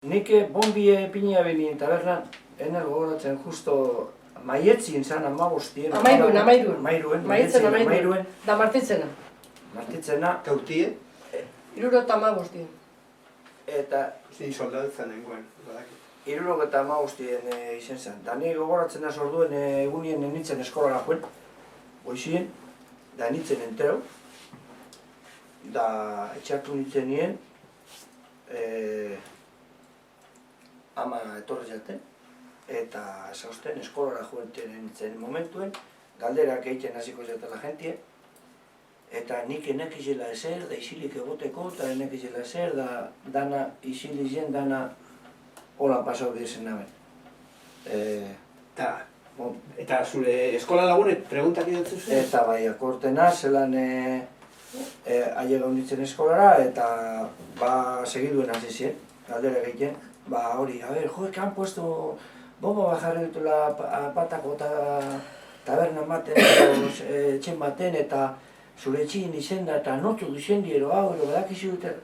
Nik bombie pinia benien tabernan, ener gogoratzen justo maietzien zan amabostien. Amairuen. Da martitzena. Martitzena. Tautie? 75. Eta... Zin soldatzen nengoen. 75 izen zen. Da ni gogoratzen da orduen egunien nintzen eskolara joen. Goizien, da nintzen entero. Da etxartu nintzen nien. Ama etorri zaten. Eta zausten eskolara joenten nintzen momentuen. Galderak egiten hasiko zatela jentie. Eta nik enekizela ezer, da isilik egoteko, eta enekizela ezer, da dana isilizen, dana hola pasau dizen naben. Eta zure eskola lagunek preguntak idotzu zen? Eta bai, akortena, zelan aiega honditzen eskolara, eta segiduen hasi zien, galdera egiten. Hori, a ver, joe, que han puesto bomba bajarri ditula patako tabernan baten, etxen baten, eta zure etxien izenda, eta nortu duzen diero hau, badakizu dute.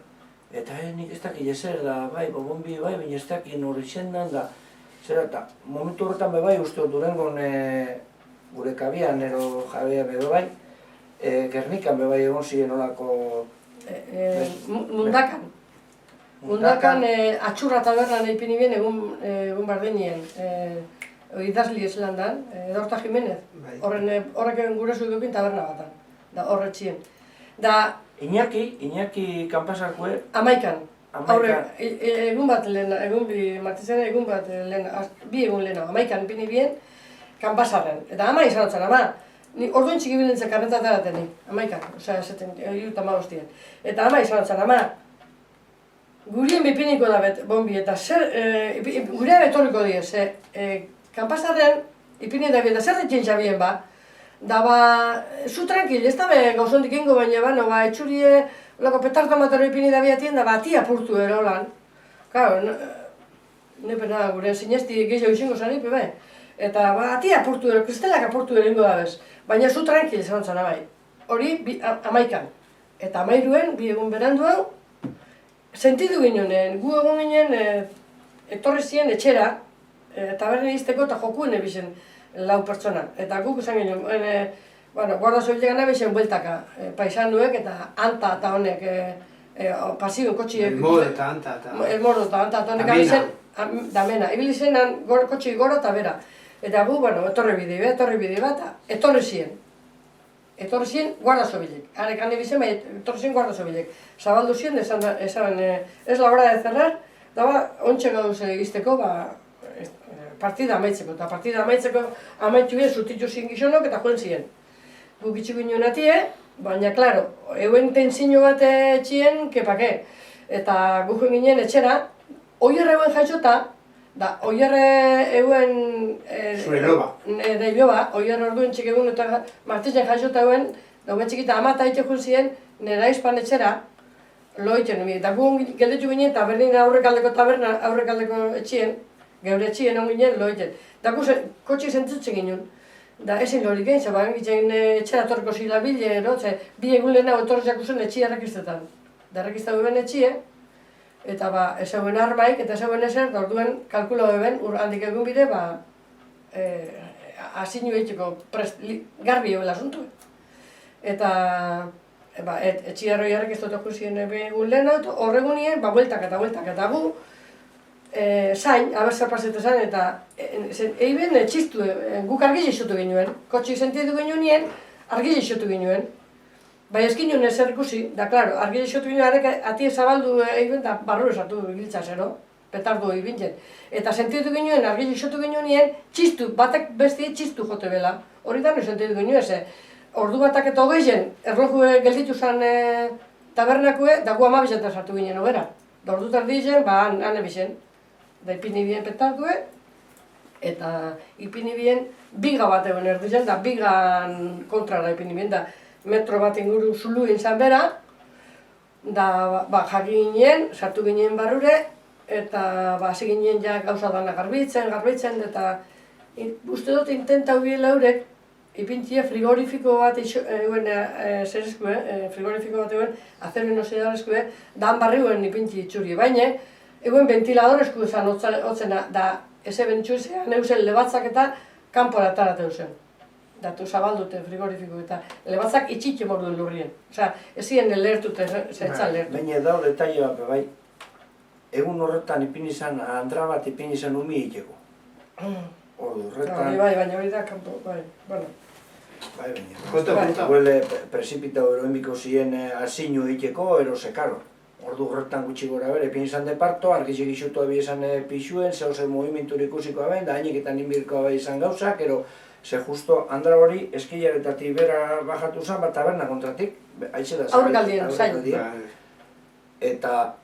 Eta nik ez dakit ezer da, bai, bombi, bai, baina ez dakit nori izendan da. Zer eta, momentu horretan bai, uste dut Durangon gure kabian, ero jabea bai, Gernikan bai egon ziren olako... Mundakan atxurra tabernan ipini bien egun bardenien. Idazli eslandan, Edorta Jimenez. Horrek egin gure zuekin taberna batan. Da horretxien. Da... Iñaki kanpasakue... Amaikan. Egun bat lehen, egun bat lehen, bi egun lehen. Amaikan ipini bien kanpasarren. Eta ama izan otzen, ama. Orduan txiki bilintzen karretataraten nik. Amaikan, osea, esaten, irut amagostien. Eta ama izan otzen, ama. Gurien bipiniko da bet, bombi, eta zer, gurea betorriko diez, kanpasarren ipini da bien, da zer ditzen xabien ba, da ba, zu tranquil, ez da be gauzondik ingo baina ba, etxurie, olako petarta matero ipini da biatien, da ba, ati apurtu ero lan. Claro, nepena gure sinesti gehiago izango zanipe bai. Eta ba, ati apurtu ero, kristelak apurtu ero ingo da bez, baina zu tranquil esan zana bai. Hori, amaikan. Eta amairuen, bi egun beranduan, sentidu ginen, gu egon ginen etorri ziren etxera, taberna izteko eta jokuen ebizen lau pertsona. Eta guk esan ginen, guarda zoilte gana bizen bueltaka, paisanuek eta anta eta honek pasioen kotxiek... Elmoro eta anta eta... Elmoro eta anta eta honek abizen, damena. Ibili zenan kotxi gora eta bera. Eta gu, etorri bide bat, etorri ziren. Etorri ziren guarda zobilek. Arek hane bizen, etorri ziren guarda zobilek. Zabaldu ziren, esan ez la hora de cerrar, daba, ontsa gauz izteko, partida amaitzeko. Eta partida amaitzeko amaitu bien, zutitu ziren gizonok eta joan ziren. Guk itxiko inoen atie, baina, klaro, euen tentzino bat etxien, kepake. Eta guk ginen etxera, oierre euen jaixota, da, oierre euen... Zure loba. Nire loba, oierre orduen txik egun eta martitzen jaixota euen, dauen txikita amata itxekun ziren, nire aizpan etxera, lo iten. Eta gu geldetu ginen, eta berdin aurrekaldeko taberna, aurrekaldeko etxien, geure etxien on ginen, lo iten. Da gu kotxik zentzutzen ginen. Da ezin lorik egin, zaba egin etxera torreko zila bile, bi egun lehena etorri jakuzen etxia errekiztetan. Da errekizta duen etxie, eta ez zeuen armaik, eta ez zeuen ezer, da orduen kalkula beben, handik egun bide, asinu egiteko garbi egon lasuntu. Eta etxiarroi errekiztoteko ziren egun lehena, horregunien, bueltak eta gu, zain, abertza pasetezan, eta eiben txistu, guk argiz isotu ginoen, kotxik sentidu ginoen, argiz isotu ginoen. Bai ezkin nuen ezer ikusi, da, klaro, argiz isotu ginoen, arek atie zabaldu eiben, da barru esatu giltza zero, petardu egin. Eta sentidu ginoen, argiz isotu ginoen, txistu, batek besti txistu jote bela. Hori da, sentidu ginoen, ordu batak eta hogeizen, erloju gelditu zen tabernakue, da gu amabizetan sartu ginen hogera. Da ordu tardi zen, han ebizen. Da ipini bien petardue, eta ipini bien biga bat egon erdizen, da bigan kontrara ipini bien, da metro bat inguru zulu izan bera, da jarri ginen, sartu ginen barrure, eta hasi ginen ja gauza dana garbitzen, eta uste dut intentau biela eurek, ipintzia frigorifiko bat eguen frigorifiko bat eguen, azeru inoxedarezkue, dan barriuen ipintzi itxuri, baina Eguen ventilador esku izan hotzena, da eze bentsuzean eusen lebatzak eta kanpora ataraten zen. Datu zabaldute frigorifiko eta lebatzak itxitxe morduen lurrien. Osea, ezien lehertute, zetzan lehertu. Baina dago detaile bat, bai. Egun horretan ipini izan, andra bat ipini izan umi egiteko. Ordu horretan... Bai, baina hori da kanpo, bai, bueno. Bai, baina... Konta. Huele precipita oroemiko ziren asinu egiteko, ero sekaro. Ordu horretan gutxi gora bere, ipini izan de parto, argitxik isutu abi izan pixuen, zehose movimentur ikusiko aben, da haineketan inbirko abe izan gauzak, ero... Ze justo andra hori eskilaretatik bera bajatu zen, bat taberna kontratik, haize da Aurrekaldien, zain. Eta,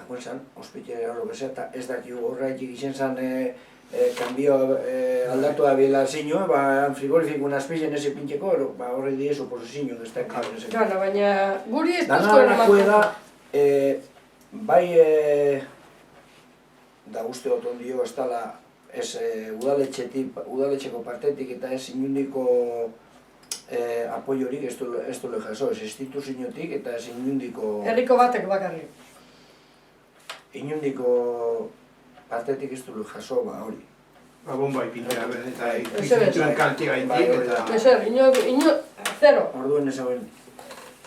joan ospitalera hori bezala, eta ez dakigu horretik izen zen kanbio aldatu abiela zinu, frigorifikun azpizen ez ipintxeko, horre diezu posizinu, ez da kanbio. Gana, baina guri ez duzko eramatko. Bai, da uste oton dio, ez dala, ez udaletxeko partetik eta ez inundiko apoiorik ez du jaso, ez instituziotik eta ez inundiko... Herriko batek bakarrik. Inundiko partetik ez du jaso, hori. Bomba ipintzea, eta ipintzuen kalti gaitik, eta... Ezer, ino, zero. Orduen ez hauen